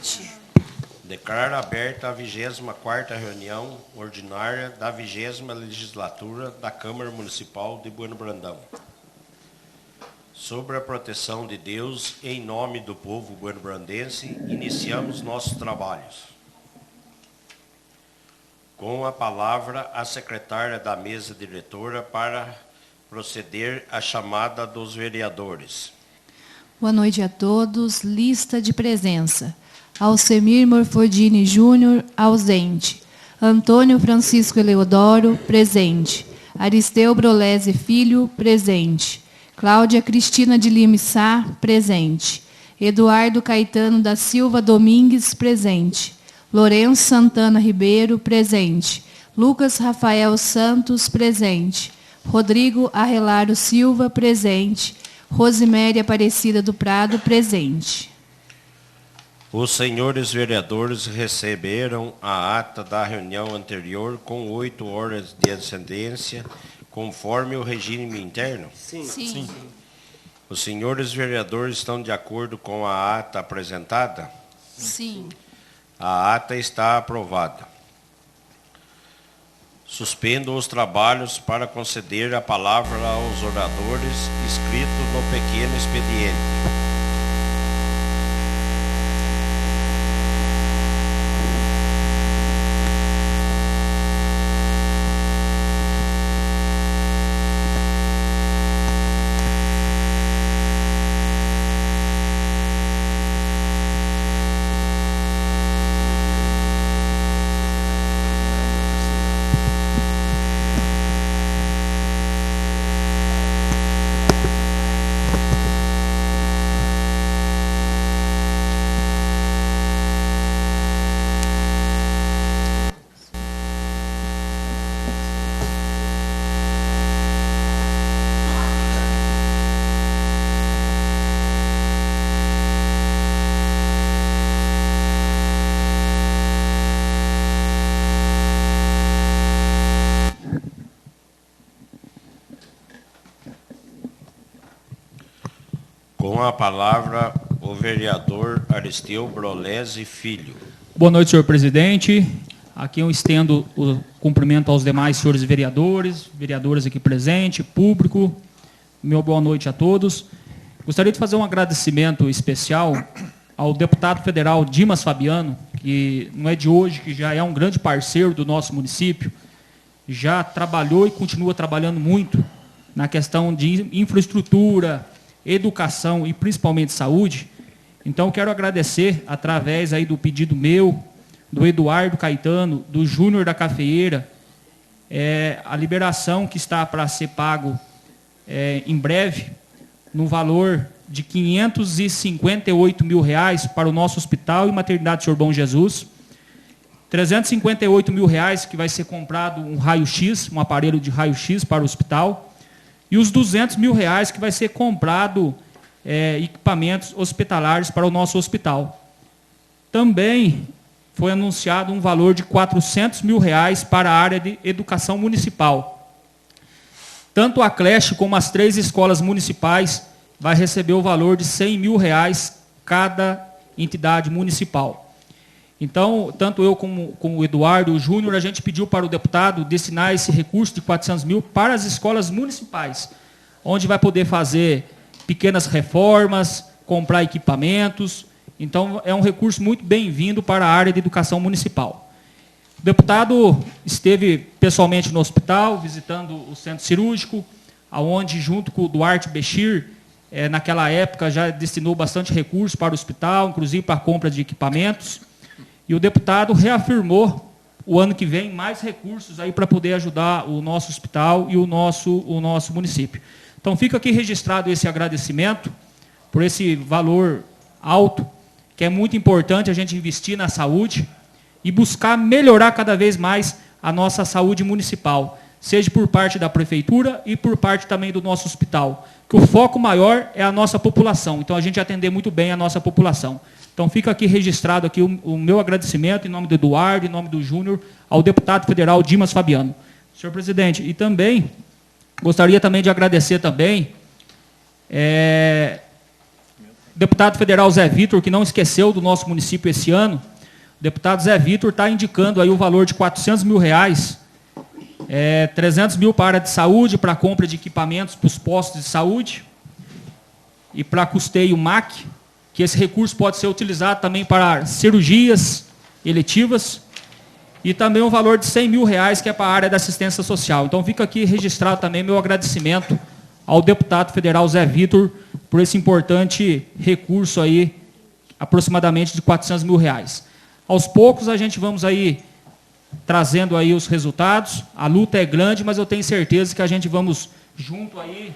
noite. Declaro aberta a 24ª reunião ordinária da 20ª legislatura da Câmara Municipal de Bueno Brandão. Sobre a proteção de Deus, em nome do povo buenobrandense, iniciamos nossos trabalhos. Com a palavra, a secretária da mesa diretora para proceder à chamada dos vereadores. Boa noite a todos. Lista de presença. Alcemir Morfordini Júnior, ausente. Antônio Francisco Eleodoro, presente. Aristeu Brolese Filho, presente. Cláudia Cristina de Lima Sá, presente. Eduardo Caetano da Silva Domingues, presente. Lourenço Santana Ribeiro, presente. Lucas Rafael Santos, presente. Rodrigo Arrelaro Silva, presente. Rosiméria Aparecida do Prado, presente. Os senhores vereadores receberam a ata da reunião anterior com 8 horas de antecedência, conforme o regime interno? Sim. Os senhores vereadores estão de acordo com a ata apresentada? Sim. A ata está aprovada. Suspendo os trabalhos para conceder a palavra aos oradores inscritos no pequeno expediente. Com a palavra, o vereador Aristeu Brolese Filho. Boa noite, senhor presidente. Aqui eu estendo o cumprimento aos demais senhores vereadores, vereadoras aqui presentes, público. Meu boa noite a todos. Gostaria de fazer um agradecimento especial ao deputado federal Dimas Fabiano, que não é de hoje, que já é um grande parceiro do nosso município, já trabalhou e continua trabalhando muito na questão de infraestrutura, educação e principalmente saúde. Então, quero agradecer, através aí do pedido meu, do Eduardo Caetano, do Júnior da Cafeeira, a liberação que está para ser pago em breve, no valor de R$ 558 mil para o nosso hospital e maternidade Senhor Bom Jesus, R$ 358 mil que vai ser comprado um raio-x, um aparelho de raio-x para o hospital, e os R$ 200 mil que vai ser comprado equipamentos hospitalares para o nosso hospital. Também foi anunciado um valor de R$ 400 mil para a área de educação municipal. Tanto a creche como as 3 escolas municipais vai receber o valor de R$ 100 mil cada entidade municipal. Então, tanto eu como o Eduardo e o Júnior, a gente pediu para o deputado destinar esse recurso de 400 mil para as escolas municipais, onde vai poder fazer pequenas reformas, comprar equipamentos. Então, é um recurso muito bem-vindo para a área de educação municipal. O deputado esteve pessoalmente no hospital, visitando o centro cirúrgico, onde, junto com o Duarte Bechir, naquela época já destinou bastante recursos para o hospital, inclusive para a compra de equipamentos. E o deputado reafirmou o ano que vem mais recursos aí para poder ajudar o nosso hospital e o nosso município. Então, fica aqui registrado esse agradecimento por esse valor alto, que é muito importante a gente investir na saúde e buscar melhorar cada vez mais a nossa saúde municipal, seja por parte da prefeitura e por parte também do nosso hospital, que o foco maior é a nossa população, então a gente atender muito bem a nossa população. Então fica aqui registrado aqui o meu agradecimento em nome do Eduardo, em nome do Júnior, ao deputado federal Dimas Fabiano. Senhor presidente, e também gostaria também de agradecer também O deputado federal Zé Vitor, que não esqueceu do nosso município esse ano, o deputado Zé Vitor está indicando aí o valor de R$400 mil, 300 mil para a área de saúde, para a compra de equipamentos para os postos de saúde e para custeio MAC, que esse recurso pode ser utilizado também para cirurgias eletivas, e também um valor de R$100 mil, que é para a área da assistência social. Então, fica aqui registrado também meu agradecimento ao deputado federal Zé Vitor por esse importante recurso aí, aproximadamente de R$400 mil. Aos poucos, a gente vamos aí trazendo aí os resultados. A luta é grande, mas eu tenho certeza que a gente vamos junto aí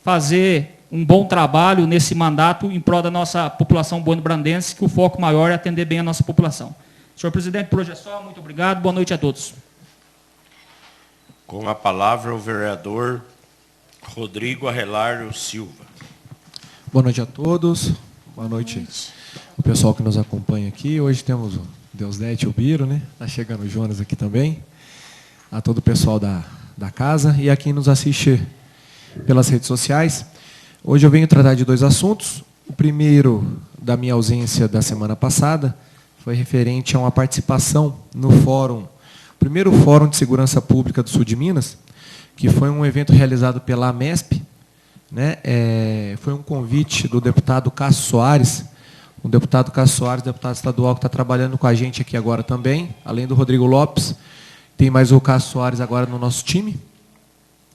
fazer um bom trabalho nesse mandato em prol da nossa população bono-brandense, que o foco maior é atender bem a nossa população. Senhor presidente Projeção, muito obrigado. Boa noite a todos. Com a palavra o vereador Rodrigo Arrelário Silva. Boa noite a todos. Boa noite o pessoal que nos acompanha aqui. Hoje temos o Deusdete e o Biro, né? Está chegando o Jonas aqui também. A todo o pessoal da casa e a quem nos assiste pelas redes sociais. Hoje eu venho tratar de 2 assuntos. O primeiro, da minha ausência da semana passada, foi referente a uma participação no fórum, primeiro Fórum de Segurança Pública do Sul de Minas, que foi um evento realizado pela AMESP, né? Foi um convite do deputado Cássio Soares, o deputado Cássio Soares, deputado estadual, que está trabalhando com a gente aqui agora também, além do Rodrigo Lopes, tem mais o Cássio Soares agora no nosso time.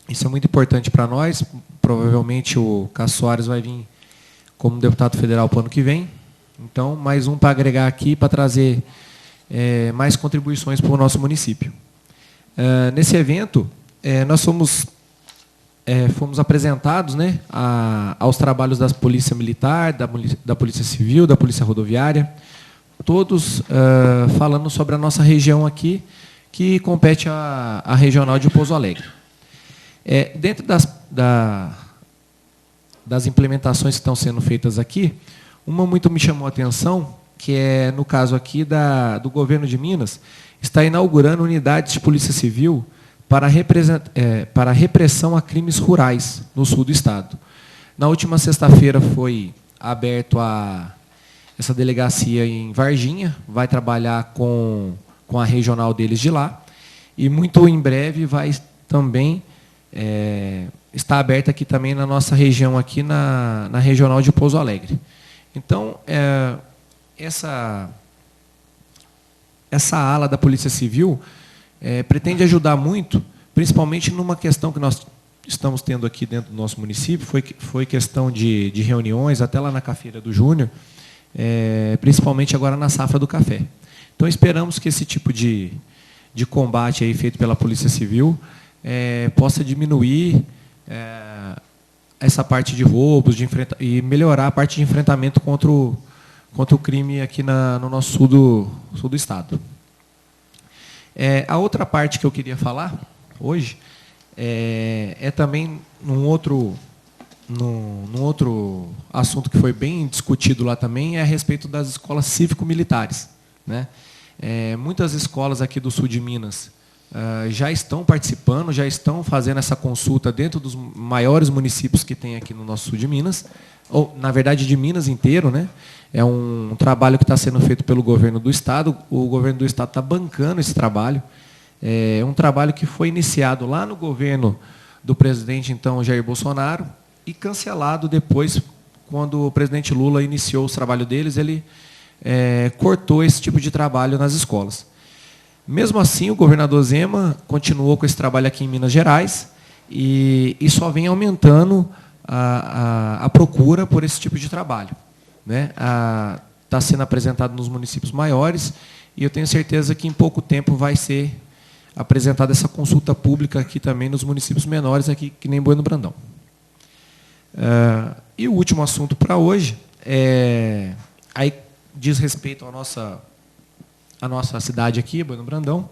Isso é muito importante para nós. Provavelmente o Cássio Soares vai vir como deputado federal para o ano que vem. Então, mais um para agregar aqui, para trazer mais contribuições para o nosso município. Nesse evento, nós fomos apresentados, né, aos trabalhos da Polícia Militar, da Polícia Civil, da Polícia Rodoviária, todos falando sobre a nossa região aqui, que compete à regional de Pouso Alegre. Dentro das implementações que estão sendo feitas aqui, uma muito me chamou a atenção, que é, no caso aqui do governo de Minas, está inaugurando unidades de polícia civil para repressão a crimes rurais no sul do estado. Na última sexta-feira foi aberto essa delegacia em Varginha, vai trabalhar com a regional deles de lá, e muito em breve vai também estar aberta aqui também na nossa região, aqui na regional de Pouso Alegre. Então, essa ala da Polícia Civil pretende ajudar muito, principalmente numa questão que nós estamos tendo aqui dentro do nosso município, foi questão de reuniões, até lá na Cafeira do Júnior, principalmente agora na safra do café. Então, esperamos que esse tipo de combate aí feito pela Polícia Civil possa diminuir essa parte de roubos e melhorar a parte de enfrentamento contra o crime aqui no nosso sul do estado. A outra parte que eu queria falar hoje também num outro assunto que foi bem discutido lá também, é a respeito das escolas cívico-militares, né? Muitas escolas aqui do sul de Minas já estão participando, já estão fazendo essa consulta dentro dos maiores municípios que tem aqui no nosso sul de Minas, ou, na verdade, de Minas inteiro, né? É um trabalho que está sendo feito pelo governo do estado. O governo do estado está bancando esse trabalho. É um trabalho que foi iniciado lá no governo do presidente, então, Jair Bolsonaro, e cancelado depois, quando o presidente Lula iniciou o trabalho deles, ele cortou esse tipo de trabalho nas escolas. Mesmo assim, o governador Zema continuou com esse trabalho aqui em Minas Gerais e só vem aumentando a procura por esse tipo de trabalho, né? Está sendo apresentado nos municípios maiores e eu tenho certeza que em pouco tempo vai ser apresentada essa consulta pública aqui também nos municípios menores, aqui que nem Bueno Brandão. E o último assunto para hoje aí diz respeito à nossa cidade aqui, Bueno Brandão,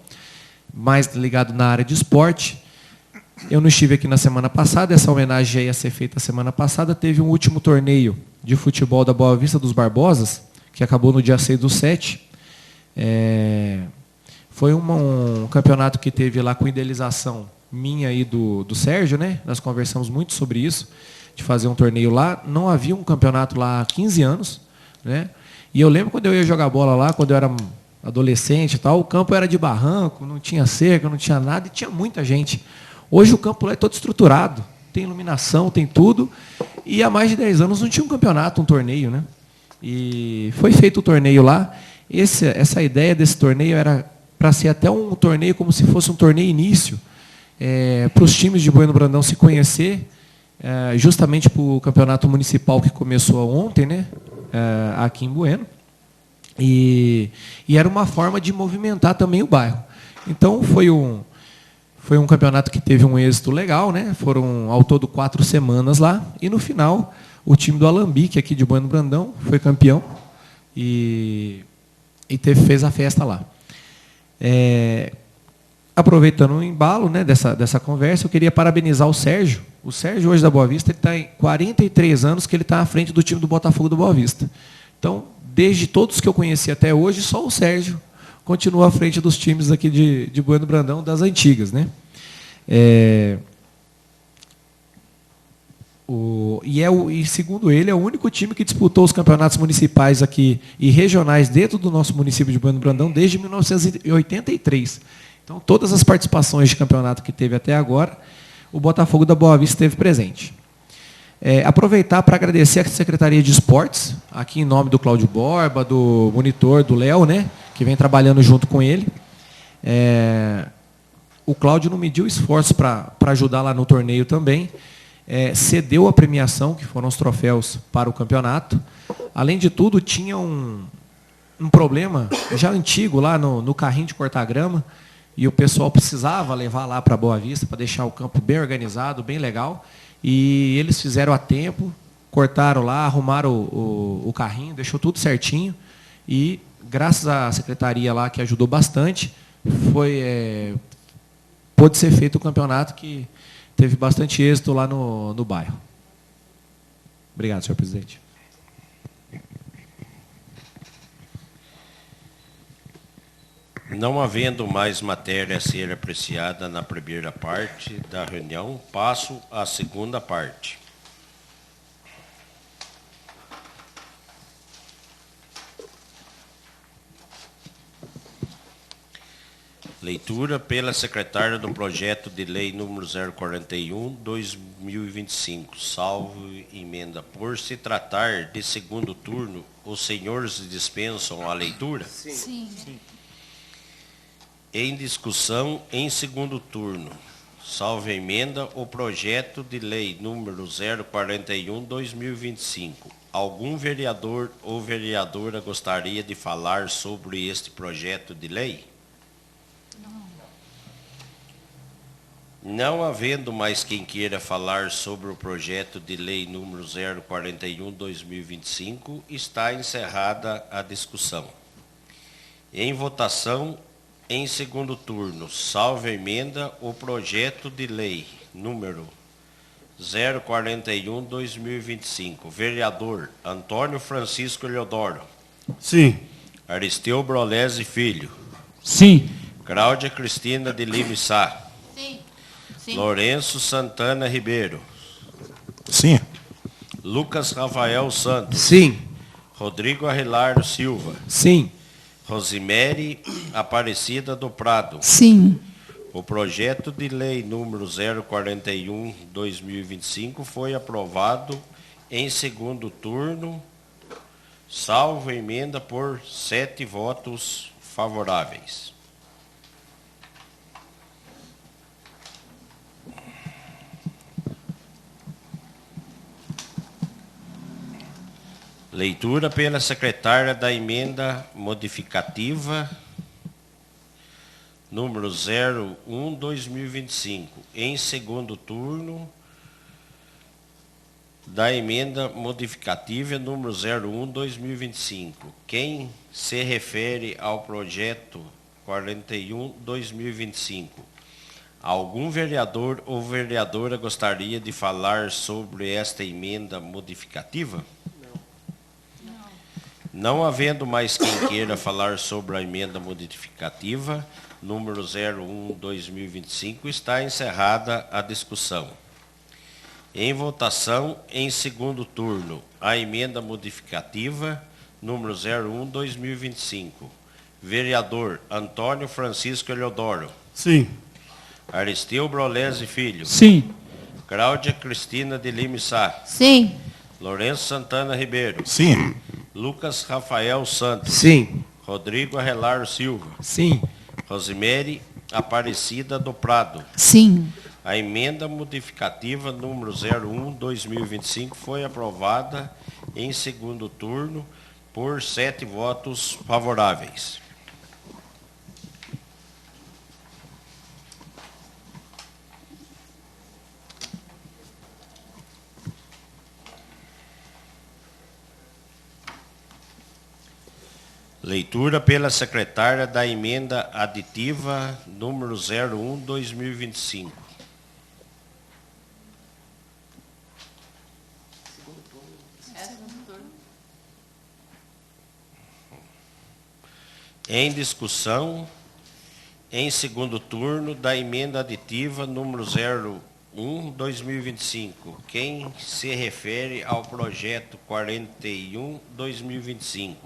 mais ligado na área de esporte. Eu não estive aqui na semana passada, essa homenagem ia ser feita semana passada. Teve um último torneio de futebol da Boa Vista dos Barbosas, que acabou no dia 6/7. Foi um campeonato que teve lá com idealização minha e do Sérgio, né? Nós conversamos muito sobre isso. de fazer um torneio lá. Não havia um campeonato lá há 15 anos, né? E eu lembro quando eu ia jogar bola lá, quando eu era adolescente e tal, o campo era de barranco, não tinha cerca, não tinha nada e tinha muita gente. Hoje o campo lá é todo estruturado, tem iluminação, tem tudo. E há mais de 10 anos não tinha um campeonato, um torneio, né? E foi feito o torneio lá. Essa ideia desse torneio era para ser até um torneio como se fosse um torneio início, para os times de Bueno Brandão se conhecer, justamente para o campeonato municipal que começou ontem, né? Aqui em Bueno. E era uma forma de movimentar também o bairro. Então, foi um campeonato que teve um êxito legal, né? Foram, ao todo, 4 semanas lá. E, no final, o time do Alambique, aqui de Bueno Brandão, foi campeão e fez a festa lá. Aproveitando o embalo, né, dessa conversa, eu queria parabenizar o Sérgio. O Sérgio, hoje da Boa Vista, ele está em 43 anos que ele está à frente do time do Botafogo do Boa Vista. Então, desde todos que eu conheci até hoje, só o Sérgio continua à frente dos times aqui de Bueno Brandão, das antigas, né? E segundo ele, é o único time que disputou os campeonatos municipais aqui e regionais dentro do nosso município de Bueno Brandão desde 1983. Então, todas as participações de campeonato que teve até agora, o Botafogo da Boa Vista esteve presente. Aproveitar para agradecer a Secretaria de Esportes, aqui em nome do Cláudio Borba, do monitor, do Léo, né, que vem trabalhando junto com ele. O Cláudio não mediu esforço para ajudar lá no torneio também. Cedeu a premiação, que foram os troféus, para o campeonato. Além de tudo, tinha um problema já antigo lá no carrinho de cortar grama, e o pessoal precisava levar lá para Boa Vista para deixar o campo bem organizado, bem legal. E eles fizeram a tempo, cortaram lá, arrumaram o carrinho, deixou tudo certinho. E, graças à secretaria lá, que ajudou bastante, pôde ser feito o campeonato que teve bastante êxito lá no bairro. Obrigado, senhor presidente. Não havendo mais matéria a ser apreciada na primeira parte da reunião, passo à segunda parte. Leitura pela secretária do projeto de lei número 041/2025, salvo emenda. Por se tratar de segundo turno, os senhores dispensam a leitura? Sim. Em discussão em segundo turno, salvo emenda, o projeto de lei número 041/2025. Algum vereador ou vereadora gostaria de falar sobre este projeto de lei? Não havendo mais quem queira falar sobre o projeto de lei número 041/2025, está encerrada a discussão. Em votação, em segundo turno, salvo emenda, o projeto de lei número 041/2025. Vereador Antônio Francisco Eleodoro. Sim. Aristeu Brolese Filho. Sim. Cláudia Cristina de Lima Sá. Sim. Lourenço Santana Ribeiro. Sim. Lucas Rafael Santos. Sim. Rodrigo Arrelardo Silva. Sim. Rosimere Aparecida do Prado. Sim. O projeto de lei número 041/2025 foi aprovado em segundo turno, salvo emenda por 7 votos favoráveis. Leitura pela secretária da emenda modificativa número 01/2025, em segundo turno, da emenda modificativa número 01/2025. Quem se refere ao projeto 41/2025. Algum vereador ou vereadora gostaria de falar sobre esta emenda modificativa? Não havendo mais quem queira falar sobre a emenda modificativa, número 01/2025, está encerrada a discussão. Em votação, em segundo turno, a emenda modificativa número 01/2025. Vereador Antônio Francisco Eleodoro. Sim. Aristeu Brolese Filho. Sim. Cláudia Cristina de Lima Sá. Sim. Lourenço Santana Ribeiro. Sim. Lucas Rafael Santos. Sim. Rodrigo Arrelar Silva. Sim. Rosemary Aparecida do Prado. Sim. A emenda modificativa número 01/2025 foi aprovada em segundo turno por 7 votos favoráveis. Leitura pela secretária da emenda aditiva número 01/2025. Em discussão, em segundo turno, da emenda aditiva número 01/2025, quem se refere ao projeto 41/2025.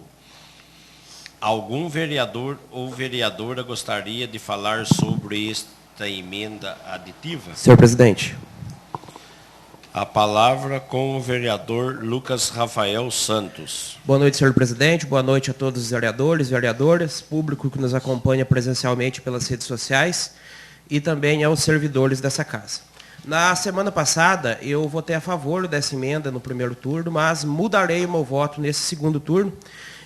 Algum vereador ou vereadora gostaria de falar sobre esta emenda aditiva? Senhor presidente. A palavra com o vereador Lucas Rafael Santos. Boa noite, senhor presidente. Boa noite a todos os vereadores, vereadoras, público que nos acompanha presencialmente pelas redes sociais e também aos servidores dessa casa. Na semana passada, eu votei a favor dessa emenda no primeiro turno, mas mudarei o meu voto nesse segundo turno,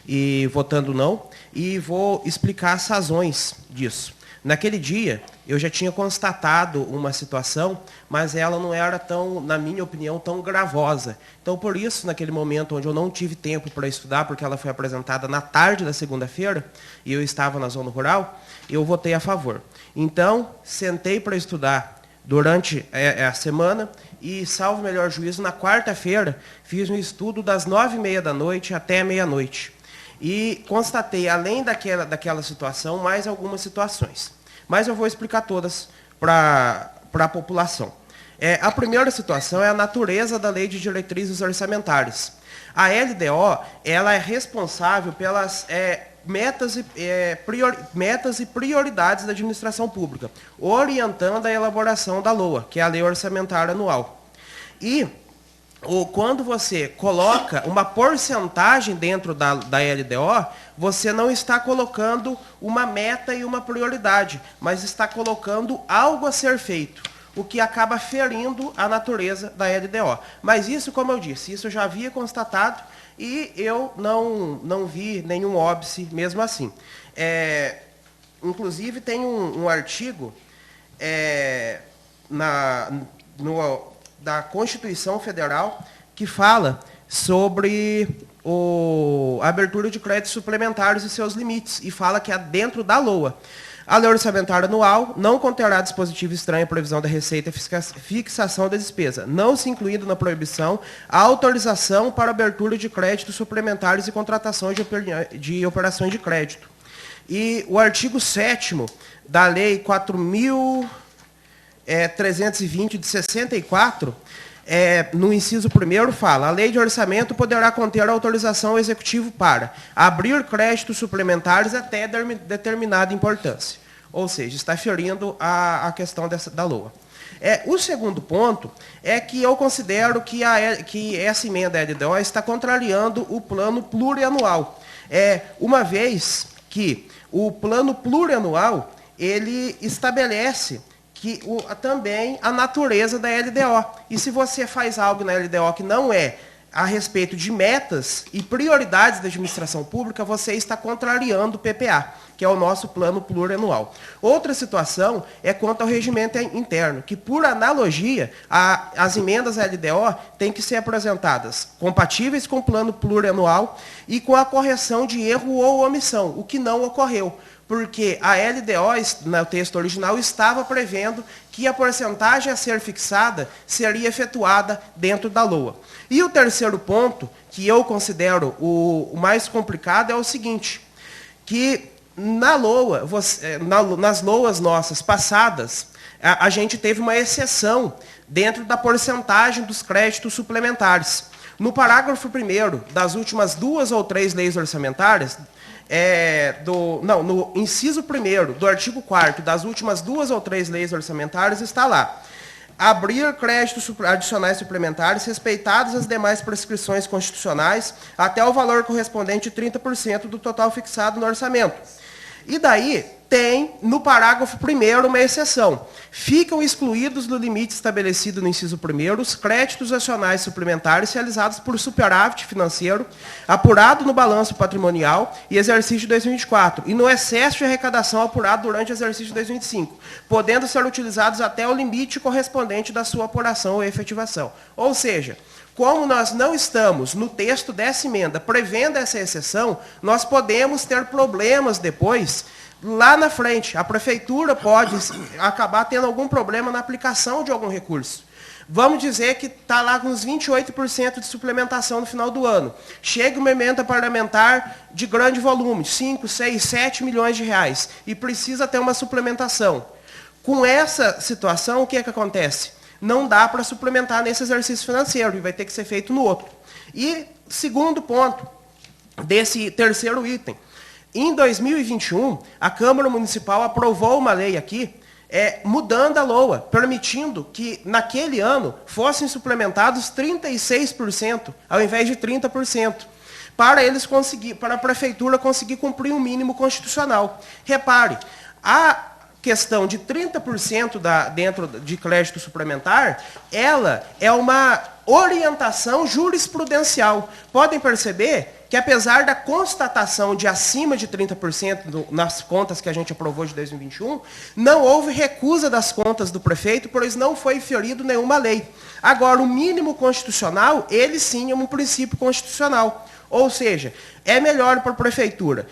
e votando não, e vou explicar as razões disso. Naquele dia, eu já tinha constatado uma situação, mas ela não era tão, na minha opinião, tão gravosa. Então, por isso, naquele momento onde eu não tive tempo para estudar, porque ela foi apresentada na tarde da segunda-feira, e eu estava na zona rural, eu votei a favor. Então, sentei para estudar durante a semana e, salvo melhor juízo, na quarta-feira, fiz um estudo das 9h30 da noite até meia-noite. E constatei, além daquela situação, mais algumas situações. Mas eu vou explicar todas para a população. A primeira situação é a natureza da Lei de Diretrizes Orçamentárias. A LDO ela é responsável pelas metas e prioridades da administração pública, orientando a elaboração da LOA, que é a Lei Orçamentária Anual. E quando você coloca uma porcentagem dentro da LDO, você não está colocando uma meta e uma prioridade, mas está colocando algo a ser feito, o que acaba ferindo a natureza da LDO. Mas isso, como eu disse, isso eu já havia constatado e eu não vi nenhum óbice mesmo assim. Inclusive, tem um artigo da Constituição Federal que fala sobre a abertura de créditos suplementares e seus limites, e fala que é dentro da LOA. A Lei Orçamentária Anual não conterá dispositivo estranho à previsão da receita e fixação da despesa, não se incluindo na proibição a autorização para abertura de créditos suplementares e contratação de operações de crédito. E o artigo 7º da Lei 4.320 de 64, no inciso 1º, fala: a lei de orçamento poderá conter a autorização ao executivo para abrir créditos suplementares até determinada importância. Ou seja, está ferindo a questão da LOA. O segundo ponto é que eu considero que essa emenda LDO está contrariando o plano plurianual. Uma vez que o plano plurianual ele estabelece também a natureza da LDO. E se você faz algo na LDO que não é a respeito de metas e prioridades da administração pública, você está contrariando o PPA, que é o nosso plano plurianual. Outra situação é quanto ao regimento interno, que, por analogia, as emendas LDO têm que ser apresentadas compatíveis com o plano plurianual e com a correção de erro ou omissão, o que não ocorreu, porque a LDO, no texto original, estava prevendo que a porcentagem a ser fixada seria efetuada dentro da LOA. E o terceiro ponto, que eu considero o mais complicado, é o seguinte, que na LOA, nas LOAs nossas passadas, a gente teve uma exceção dentro da porcentagem dos créditos suplementares. No parágrafo 1º das últimas 2 ou 3 leis orçamentárias, no inciso 1º do artigo 4º das últimas 2 ou 3 leis orçamentárias está lá: abrir créditos adicionais suplementares respeitadas as demais prescrições constitucionais até o valor correspondente de 30% do total fixado no orçamento. E daí tem, no parágrafo 1º, uma exceção. Ficam excluídos do limite estabelecido no inciso 1º os créditos adicionais suplementares realizados por superávit financeiro, apurado no balanço patrimonial e exercício de 2024, e no excesso de arrecadação apurado durante o exercício de 2025, podendo ser utilizados até o limite correspondente da sua apuração ou efetivação. Ou seja, como nós não estamos no texto dessa emenda prevendo essa exceção, nós podemos ter problemas depois, lá na frente. A prefeitura pode acabar tendo algum problema na aplicação de algum recurso. Vamos dizer que está lá com uns 28% de suplementação no final do ano. Chega uma emenda parlamentar de grande volume, 5, 6, 7 milhões de reais, e precisa ter uma suplementação. Com essa situação, o que é que acontece? Não dá para suplementar nesse exercício financeiro, e vai ter que ser feito no outro. E segundo ponto desse terceiro item, em 2021, a Câmara Municipal aprovou uma lei aqui, mudando a LOA, permitindo que, naquele ano, fossem suplementados 36%, ao invés de 30%, para a Prefeitura conseguir cumprir um mínimo constitucional. Repare, a questão de 30% dentro de crédito suplementar, ela é uma orientação jurisprudencial. Podem perceber que, apesar da constatação de acima de 30% nas contas que a gente aprovou de 2021, não houve recusa das contas do prefeito, pois não foi ferido nenhuma lei. Agora, o mínimo constitucional, ele sim é um princípio constitucional. Ou seja, é melhor para a prefeitura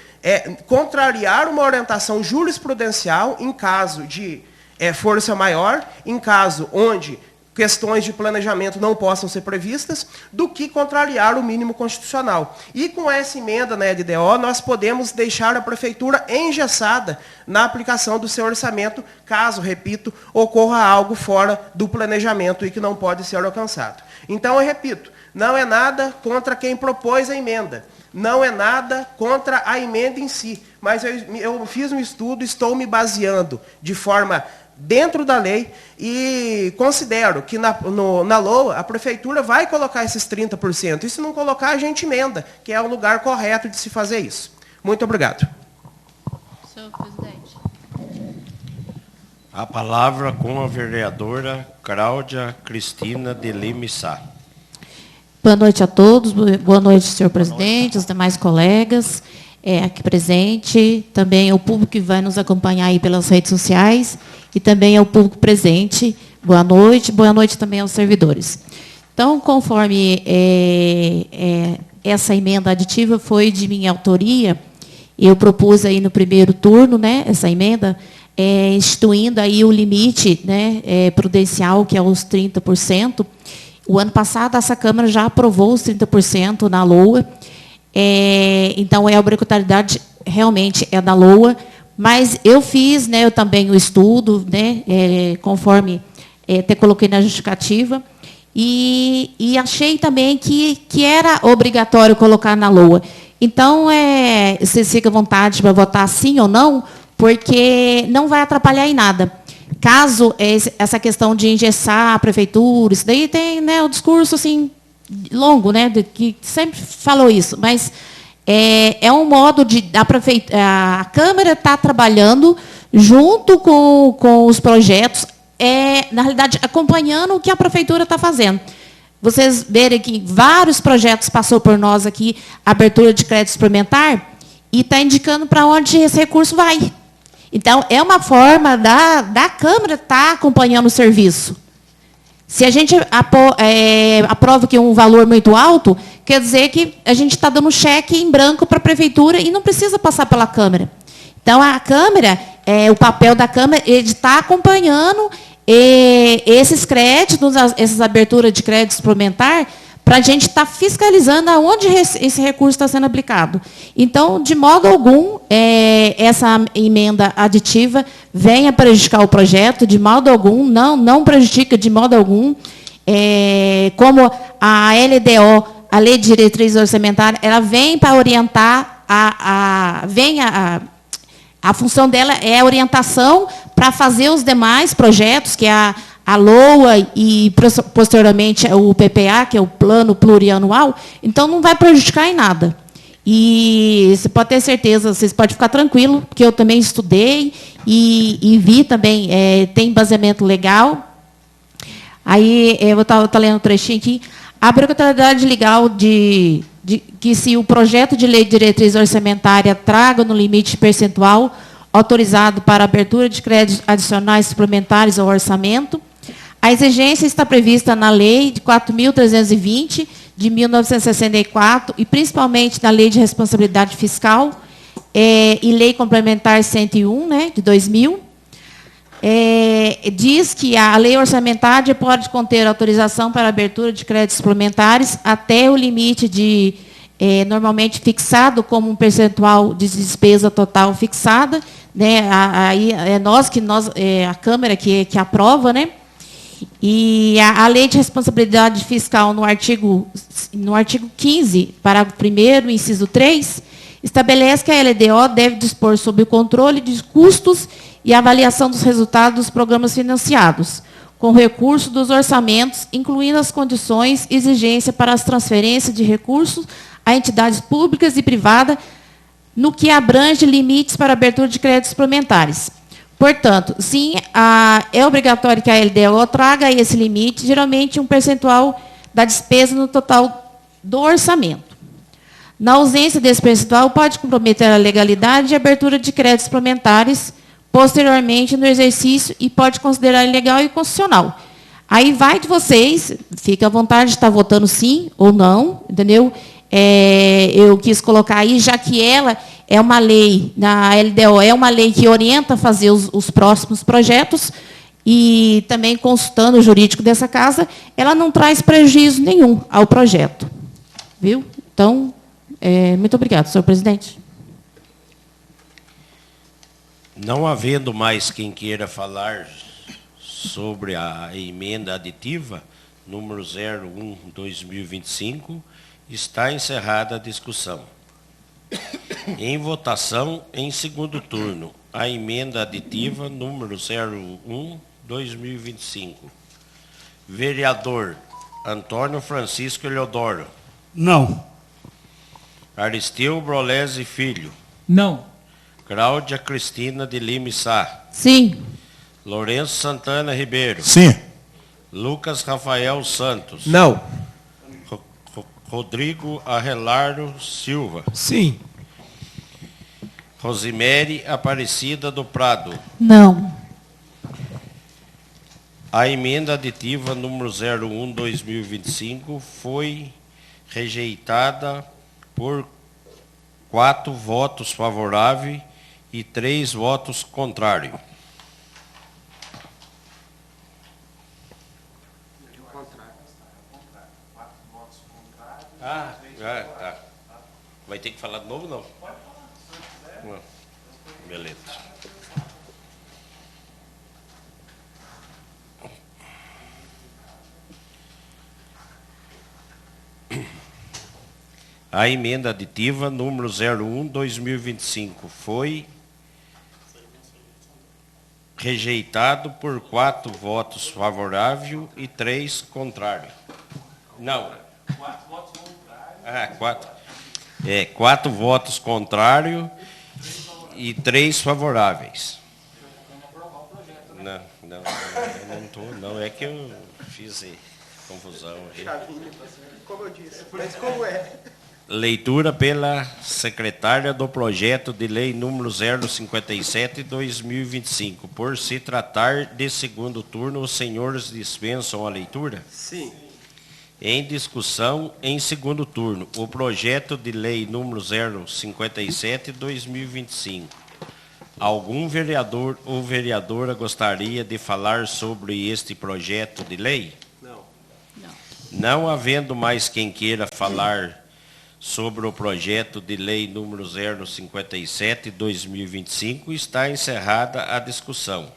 contrariar uma orientação jurisprudencial em caso de força maior, em caso onde questões de planejamento não possam ser previstas, do que contrariar o mínimo constitucional. E com essa emenda na LDO, nós podemos deixar a prefeitura engessada na aplicação do seu orçamento, caso, repito, ocorra algo fora do planejamento e que não pode ser alcançado. Então, eu repito, não é nada contra quem propôs a emenda, não é nada contra a emenda em si, mas eu fiz um estudo, estou me baseando de forma dentro da lei e considero que na LOA a prefeitura vai colocar esses 30%. E se não colocar, a gente emenda, que é o lugar correto de se fazer isso. Muito obrigado. Senhor presidente. A palavra com a vereadora Cláudia Cristina de Lima Sá. Boa noite a todos, boa noite, senhor presidente, os demais colegas aqui presente, também o público que vai nos acompanhar aí pelas redes sociais e também ao público presente. Boa noite também aos servidores. Então, conforme essa emenda aditiva foi de minha autoria, eu propus aí no primeiro turno, né, essa emenda, instituindo aí o limite, né, prudencial, que é os 30%. O ano passado, essa Câmara já aprovou os 30% na LOA. Então, a obrigatoriedade realmente é da LOA. Mas eu fiz, né, eu também o estudo, né, conforme até coloquei na justificativa, e achei também que era obrigatório colocar na LOA. Então, vocês ficam à vontade para votar sim ou não, porque não vai atrapalhar em nada. Caso essa questão de engessar a prefeitura, isso daí tem, né, o discurso assim, longo, né, que sempre falou isso, mas é um modo de a Câmara está trabalhando junto com os projetos, na realidade, acompanhando o que a prefeitura está fazendo. Vocês verem que vários projetos passou por nós aqui, abertura de crédito suplementar, e está indicando para onde esse recurso vai. Então, é uma forma da Câmara estar acompanhando o serviço. Se a gente aprova que é um valor muito alto, quer dizer que a gente está dando cheque em branco para a prefeitura e não precisa passar pela Câmara. Então, a Câmara, o papel da Câmara é de estar acompanhando esses créditos, essas aberturas de crédito suplementar, para a gente estar fiscalizando aonde esse recurso está sendo aplicado. Então, de modo algum, essa emenda aditiva venha prejudicar o projeto, de modo algum, não prejudica de modo algum, como a LDO, a Lei de Diretriz Orçamentária, ela vem para orientar, a função dela é a orientação para fazer os demais projetos, que é a LOA e, posteriormente, o PPA, que é o Plano Plurianual. Então, não vai prejudicar em nada. E você pode ter certeza, vocês podem ficar tranquilos, porque eu também estudei e vi também, tem embasamento legal. Aí, eu estou lendo um trechinho aqui. A obrigatoriedade legal de que se o projeto de lei de diretriz orçamentária traga no limite percentual autorizado para abertura de créditos adicionais suplementares ao orçamento, a exigência está prevista na Lei de 4.320, de 1964, e principalmente na Lei de Responsabilidade Fiscal, e Lei Complementar 101, né, de 2000. Diz que a lei orçamentária pode conter autorização para abertura de créditos suplementares até o limite normalmente fixado como um percentual de despesa total fixada, né? Aí a Câmara que aprova, né? E a Lei de Responsabilidade Fiscal, no artigo 15, parágrafo 1º, inciso 3, estabelece que a LDO deve dispor sobre o controle de custos e avaliação dos resultados dos programas financiados, com recurso dos orçamentos, incluindo as condições e exigências para as transferências de recursos a entidades públicas e privadas, no que abrange limites para abertura de créditos suplementares. Portanto, sim, é obrigatório que a LDO traga esse limite, geralmente um percentual da despesa no total do orçamento. Na ausência desse percentual, pode comprometer a legalidade de abertura de créditos suplementares posteriormente no exercício e pode considerar ilegal e inconstitucional. Aí vai de vocês, fica à vontade de estar votando sim ou não, entendeu? Eu quis colocar aí, já que ela é uma lei, na LDO, é uma lei que orienta a fazer os próximos projetos, e também consultando o jurídico dessa casa, ela não traz prejuízo nenhum ao projeto. Viu? Então, muito obrigada, senhor presidente. Não havendo mais quem queira falar sobre a emenda aditiva, número 01/2025, está encerrada a discussão. Em votação, em segundo turno, a emenda aditiva número 01/2025. Vereador Antônio Francisco Eleodoro. Não. Aristeu Brolese Filho. Não. Cláudia Cristina de Lima Sá. Sim. Lourenço Santana Ribeiro. Sim. Lucas Rafael Santos. Não. Rodrigo Arrelardo Silva. Sim. Rosemary Aparecida do Prado. Não. A emenda aditiva número 01/2025 foi rejeitada por 4 votos favoráveis e 3 votos contrários. Tá. Vai ter que falar de novo, não? Não. Beleza. A emenda aditiva número 01/2025 foi rejeitado por 4 votos favoráveis e 3 contrários. Não. 4 votos contrários. 4 votos contrários e 3 favoráveis. Não, não é que eu fiz confusão. Como eu disse, mas como é? Leitura pela secretária do projeto de lei número 057/2025. Por se tratar de segundo turno, os senhores dispensam a leitura? Sim. Em discussão, em segundo turno, o projeto de lei número 057/2025. Algum vereador ou vereadora gostaria de falar sobre este projeto de lei? Não. Não havendo mais quem queira falar sobre o projeto de lei número 057/2025, está encerrada a discussão.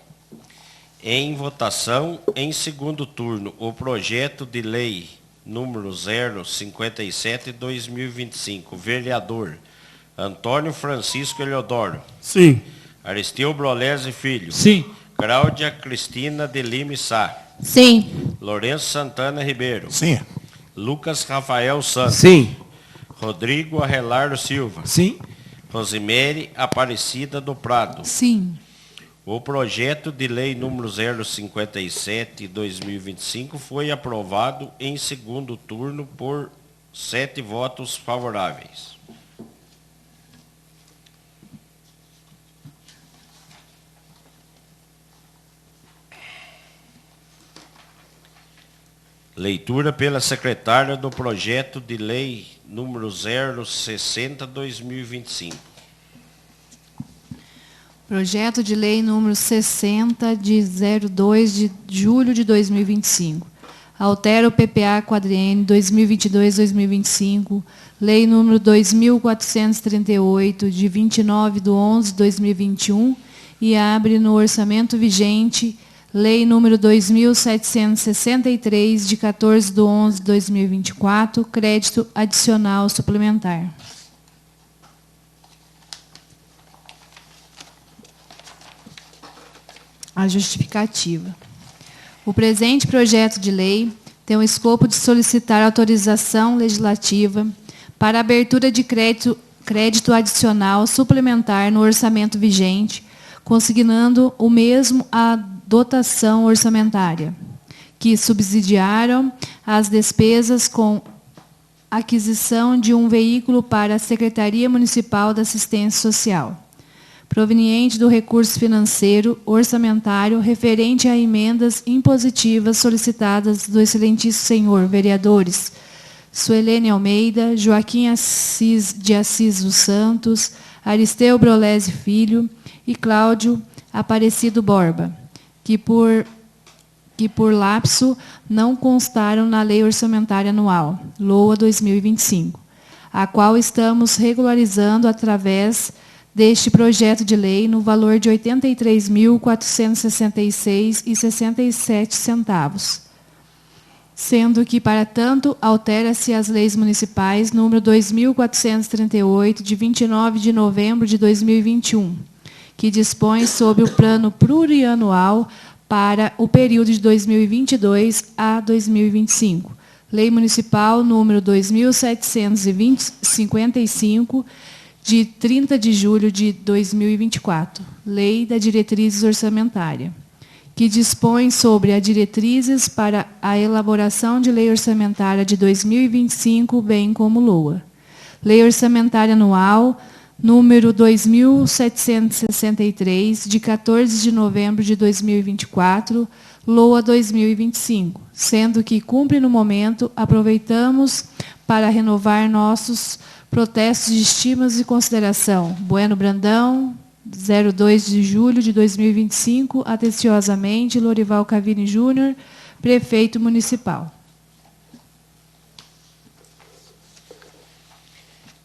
Em votação, em segundo turno, o projeto de lei número 057/2025. Vereador Antônio Francisco Eliodoro. Sim. Aristeu Brolese Filho. Sim. Cláudia Cristina de Lima Sá. Sim. Lourenço Santana Ribeiro. Sim. Lucas Rafael Santos. Sim. Rodrigo Arrelardo Silva. Sim. Rosemary Aparecida do Prado. Sim. O projeto de lei número 057/2025 foi aprovado em segundo turno por 7 votos favoráveis. Leitura pela secretária do projeto de lei número 060/2025. Projeto de lei número 60, de 02 de julho de 2025. Altera o PPA quadriênio 2022-2025, lei número 2438, de 29/11/2021, e abre no orçamento vigente lei número 2763, de 14/11/2024, crédito adicional suplementar. A justificativa. O presente projeto de lei tem o escopo de solicitar autorização legislativa para abertura de crédito adicional suplementar no orçamento vigente, consignando o mesmo à dotação orçamentária, que subsidiaram as despesas com aquisição de um veículo para a Secretaria Municipal da Assistência Social, proveniente do recurso financeiro orçamentário referente a emendas impositivas solicitadas do excelentíssimo senhor vereadores Suelene Almeida, Joaquim de Assis dos Santos, Aristeu Brolese Filho e Cláudio Aparecido Borba, que por lapso não constaram na Lei Orçamentária Anual, LOA 2025, a qual estamos regularizando através deste projeto de lei no valor de R$ 83.466,67, sendo que, para tanto, altera-se as leis municipais número 2.438, de 29 de novembro de 2021, que dispõe sobre o plano plurianual para o período de 2022 a 2025. Lei Municipal número 2.755, de 30 de julho de 2024, Lei da Diretrizes Orçamentária, que dispõe sobre as diretrizes para a elaboração de Lei Orçamentária de 2025, bem como LOA. Lei Orçamentária Anual número 2.763, de 14 de novembro de 2024, LOA 2025, sendo que cumpre no momento, aproveitamos para renovar nossos protestos de estimas e consideração. Bueno Brandão, 02 de julho de 2025, atenciosamente, Lorival Cavini Júnior, prefeito municipal.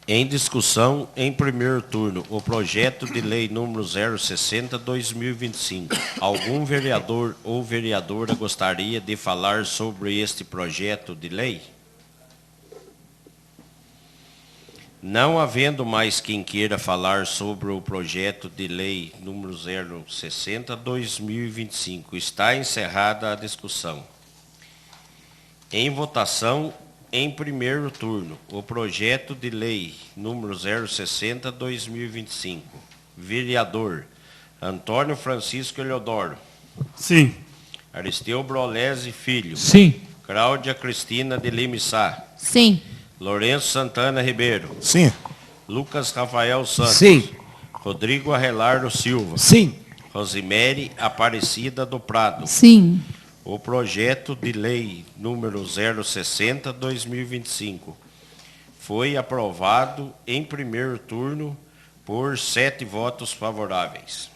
Em discussão, em primeiro turno, o projeto de lei número 060/2025. Algum vereador ou vereadora gostaria de falar sobre este projeto de lei? Não havendo mais quem queira falar sobre o projeto de lei número 060/2025, está encerrada a discussão. Em votação, em primeiro turno, o projeto de lei número 060/2025. Vereador Antônio Francisco Eliodoro. Sim. Aristeu Brolese Filho. Sim. Cláudia Cristina de Lima Sá. Sim. Lourenço Santana Ribeiro. Sim. Lucas Rafael Santos. Sim. Rodrigo Arrelardo Silva. Sim. Rosemary Aparecida do Prado. Sim. O projeto de lei número 060/2025 foi aprovado em primeiro turno por 7 votos favoráveis.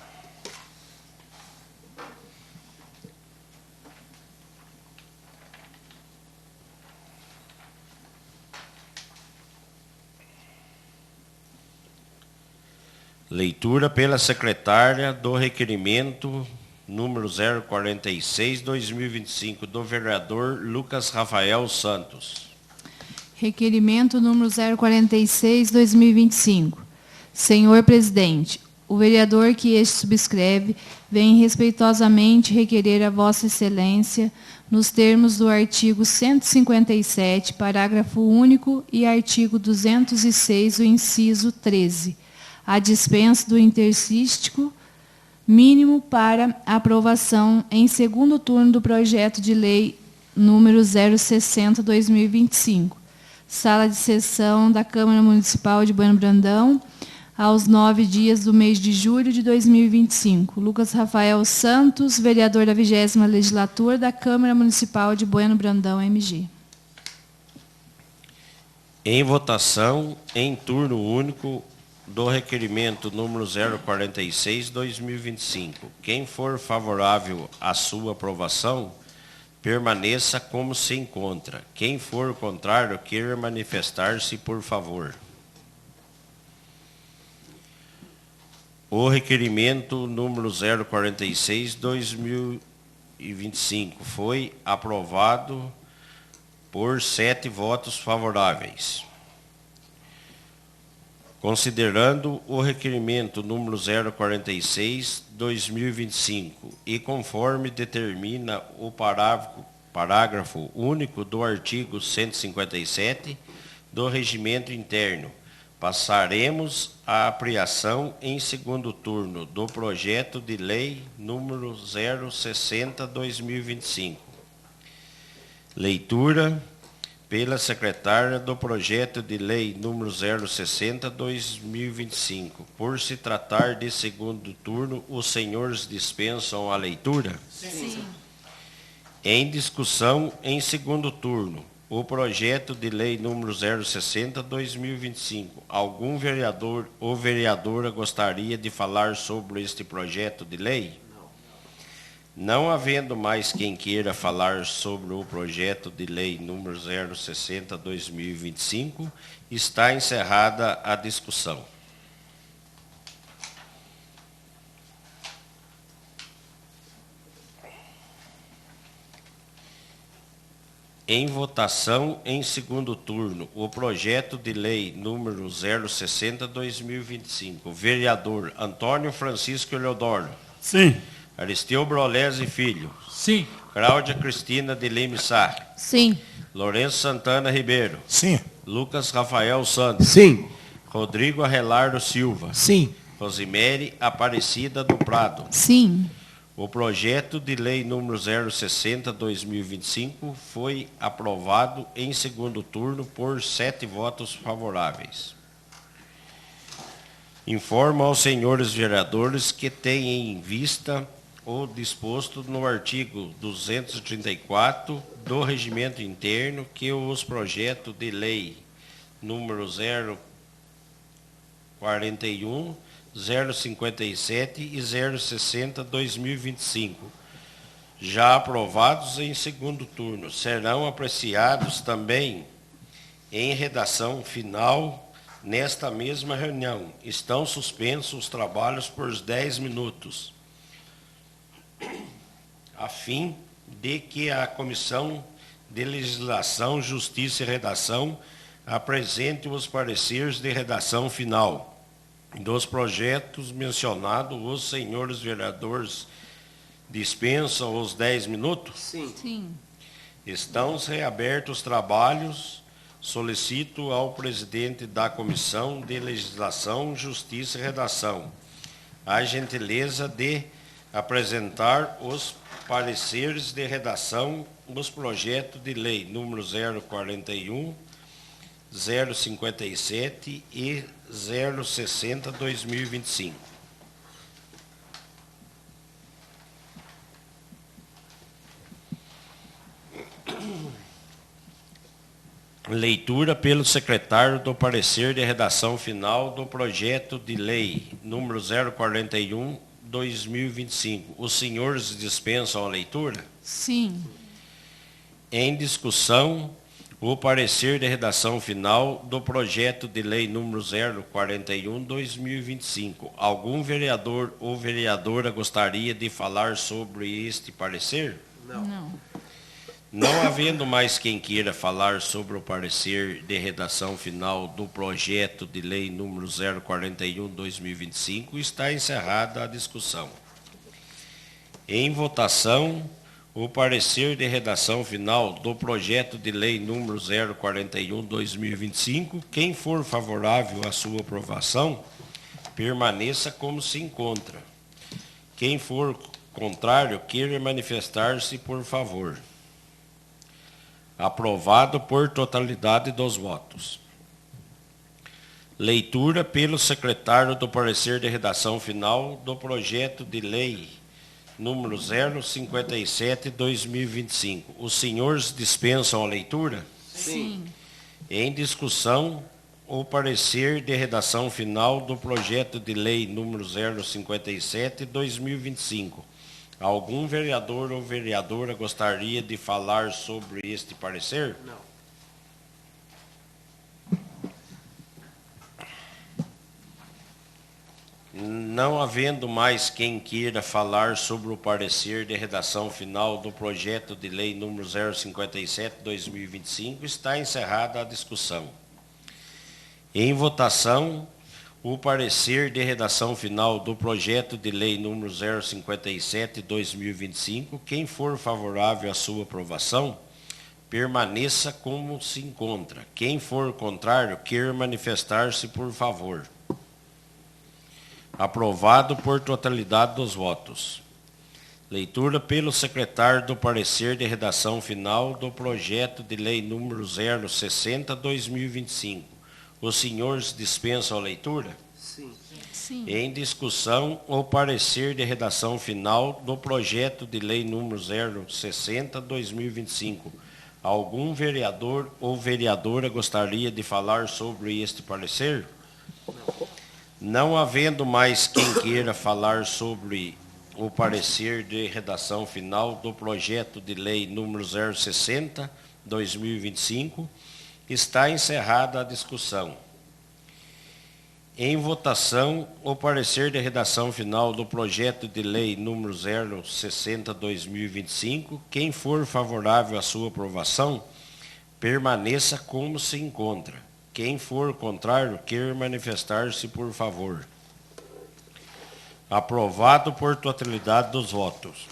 Leitura pela secretária do requerimento número 046/2025 do vereador Lucas Rafael Santos. Requerimento número 046/2025. Senhor presidente, o vereador que este subscreve vem respeitosamente requerer a Vossa Excelência, nos termos do artigo 157, parágrafo único, e artigo 206, o inciso 13, a dispensa do interstício mínimo para aprovação em segundo turno do projeto de lei número 060/2025. Sala de sessão da Câmara Municipal de Bueno Brandão, aos 9 dias do mês de julho de 2025. Lucas Rafael Santos, vereador da 20ª Legislatura da Câmara Municipal de Bueno Brandão, MG. Em votação, em turno único, do requerimento número 046/2025. Quem for favorável à sua aprovação, permaneça como se encontra. Quem for contrário, queira manifestar-se, por favor. O requerimento número 046/2025 foi aprovado por 7 votos favoráveis. Considerando o requerimento número 046/2025 e conforme determina o parágrafo único do artigo 157 do Regimento Interno, passaremos à apreensão em segundo turno do projeto de lei número 060/2025. Leitura pela secretária do projeto de lei número 060/2025. Por se tratar de segundo turno, os senhores dispensam a leitura? Sim. Em discussão em segundo turno, o projeto de lei número 060/2025. Algum vereador ou vereadora gostaria de falar sobre este projeto de lei? Não havendo mais quem queira falar sobre o projeto de lei número 060/2025, está encerrada a discussão. Em votação em segundo turno, o projeto de lei número 060/2025. Vereador Antônio Francisco Eleodoro. Sim. Aristeu Brolese Filho. Sim. Cláudia Cristina de Lima Sá. Sim. Lourenço Santana Ribeiro. Sim. Lucas Rafael Santos. Sim. Rodrigo Arrelardo Silva. Sim. Rosimere Aparecida do Prado. Sim. O projeto de lei número 060/2025 foi aprovado em segundo turno por 7 votos favoráveis. Informo aos senhores vereadores que têm em vista o disposto no artigo 234 do Regimento Interno que os projetos de lei número 041, 057 e 060/2025, já aprovados em segundo turno, serão apreciados também em redação final nesta mesma reunião. Estão suspensos os trabalhos por 10 minutos, a fim de que a Comissão de Legislação, Justiça e Redação apresente os pareceres de redação final dos projetos mencionados. Os senhores vereadores dispensam os 10 minutos? Sim. Estão reabertos os trabalhos. Solicito ao presidente da Comissão de Legislação, Justiça e Redação a gentileza de apresentar os pareceres de redação dos projetos de lei número 041, 057 e 060/2025. Leitura pelo secretário do parecer de redação final do projeto de lei número 041/2025. Os senhores dispensam a leitura? Sim. Em discussão, o parecer de redação final do projeto de lei número 041/2025. Algum vereador ou vereadora gostaria de falar sobre este parecer? Não. Não havendo mais quem queira falar sobre o parecer de redação final do projeto de lei número 041/2025, está encerrada a discussão. Em votação, o parecer de redação final do projeto de lei número 041/2025. Quem for favorável à sua aprovação, permaneça como se encontra. Quem for contrário, queira manifestar-se, por favor. Aprovado por totalidade dos votos. Leitura pelo secretário do parecer de redação final do projeto de lei número 057/2025. Os senhores dispensam a leitura? Sim. Em discussão, o parecer de redação final do projeto de lei número 057/2025. Algum vereador ou vereadora gostaria de falar sobre este parecer? Não. Não havendo mais quem queira falar sobre o parecer de redação final do projeto de lei número 057/2025, está encerrada a discussão. Em votação, o parecer de redação final do projeto de lei número 057/2025. Quem for favorável à sua aprovação, permaneça como se encontra. Quem for contrário, queira manifestar-se, por favor. Aprovado por totalidade dos votos. Leitura pelo secretário do parecer de redação final do projeto de lei número 060/2025. Os senhores dispensam a leitura? Sim. Sim. Em discussão, o parecer de redação final do projeto de lei número 060/2025. Algum vereador ou vereadora gostaria de falar sobre este parecer? Não havendo mais quem queira falar sobre o parecer de redação final do projeto de lei número 060/2025, está encerrada a discussão. Em votação, o parecer de redação final do projeto de lei número 060/2025. Quem for favorável à sua aprovação, permaneça como se encontra. Quem for contrário, queira manifestar-se, por favor. Aprovado por totalidade dos votos.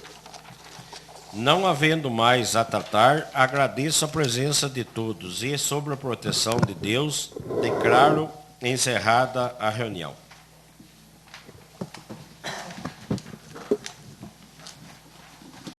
Não havendo mais a tratar, agradeço a presença de todos e, sob a proteção de Deus, declaro encerrada a reunião.